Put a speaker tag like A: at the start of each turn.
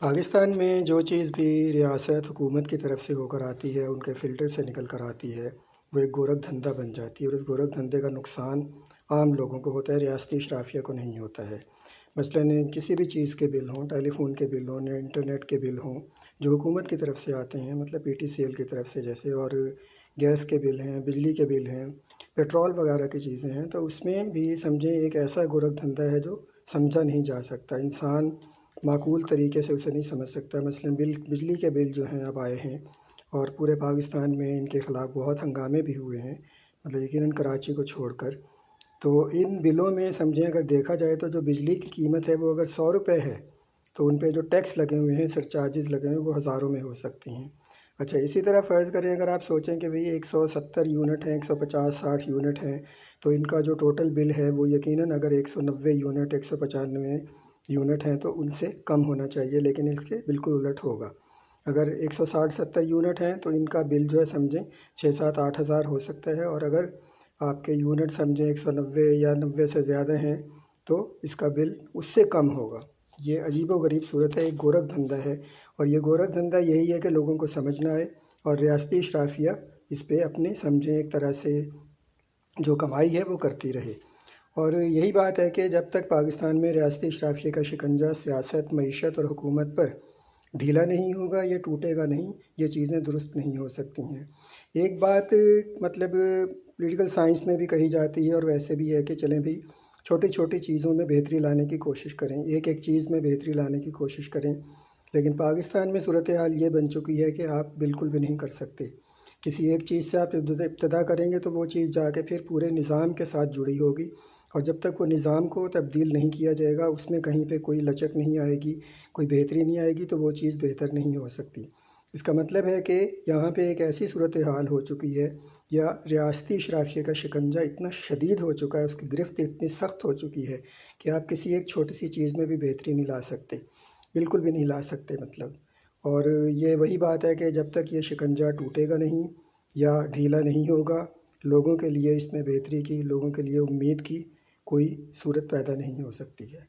A: पाकिस्तान में जो चीज़ भी रियासत हुकूमत की तरफ से होकर आती है, उनके फ़िल्टर से निकल कर आती है, वो एक गोरख धंधा बन जाती है और उस गोरख धंधे का नुकसान आम लोगों को होता है, रियासती अशराफिया को नहीं होता है। मसलन किसी भी चीज़ के बिल हों, टेलीफोन के बिल हों, इंटरनेट के बिल हों, जो हुकूमत की तरफ से आते हैं, मतलब PTCL की तरफ से जैसे, और गैस के बिल हैं, बिजली के बिल हैं, पेट्रोल वगैरह की चीज़ें हैं, तो उसमें भी समझें एक ऐसा गोरख धंधा है जो समझा नहीं जा सकता। इंसान माकूल तरीके से उसे नहीं समझ सकता। मसलन बिजली के बिल जो हैं अब आए हैं और पूरे पाकिस्तान में इनके ख़िलाफ़ बहुत हंगामे भी हुए हैं, मतलब यकीनन कराची को छोड़कर। तो इन बिलों में समझें अगर देखा जाए तो जो बिजली की कीमत है वो अगर 100 रुपये है, तो उन पे जो टैक्स लगे हुए हैं, सरचार्जेस लगे हुए हैं, वो हज़ारों में हो सकती हैं। अच्छा, इसी तरह फ़र्ज़ करें अगर आप सोचें कि भाई 170 यूनिट हैं, 150-60 यूनिट हैं, तो इनका जो टोटल बिल है वो यकीनन अगर 190 यूनिट, 195 यूनिट हैं तो उनसे कम होना चाहिए, लेकिन इसके बिल्कुल उलट होगा। अगर 160-70 यूनिट हैं तो इनका बिल जो है समझें 6-7-8 हज़ार हो सकता है, और अगर आपके यूनिट समझें 190 या 90 से ज़्यादा हैं तो इसका बिल उससे कम होगा। ये अजीब व गरीब सूरत है, एक गोरख धंधा है, और ये गोरख धंधा यही है कि लोगों को समझना है और रियासती अशराफिया इस पे अपने समझें एक तरह से जो कमाई है वो करती रहे। और यही बात है कि जब तक पाकिस्तान में रियासती अशराफिया का शिकंजा सियासत, मईशत और हुकूमत पर ढीला नहीं होगा, ये टूटेगा नहीं, ये चीज़ें दुरुस्त नहीं हो सकती हैं। एक बात मतलब पॉलिटिकल साइंस में भी कही जाती है और वैसे भी है कि चलें भाई छोटी छोटी चीज़ों में बेहतरी लाने की कोशिश करें, एक एक चीज़ में बेहतरी लाने की कोशिश करें। लेकिन पाकिस्तान में सूरत हाल ये बन चुकी है कि आप बिल्कुल भी नहीं कर सकते। किसी एक चीज़ से आप इब्तदा करेंगे तो वो चीज़ जाके फिर पूरे निज़ाम के साथ जुड़ी होगी, और जब तक वो निज़ाम को तब्दील नहीं किया जाएगा, उसमें कहीं पे कोई लचक नहीं आएगी, कोई बेहतरी नहीं आएगी, तो वो चीज़ बेहतर नहीं हो सकती। इसका मतलब है कि यहाँ पे एक ऐसी सूरत हाल हो चुकी है, या रियासती अशराफिया का शिकंजा इतना शदीद हो चुका है, उसकी गिरफ्त इतनी सख्त हो चुकी है कि आप किसी एक छोटी सी चीज़ में भी बेहतरी नहीं ला सकते, बिल्कुल भी नहीं ला सकते मतलब। और ये वही बात है कि जब तक ये शिकंजा टूटेगा नहीं या ढीला नहीं होगा, लोगों के लिए इसमें बेहतरी की, लोगों के लिए उम्मीद की कोई सूरत पैदा नहीं हो सकती है।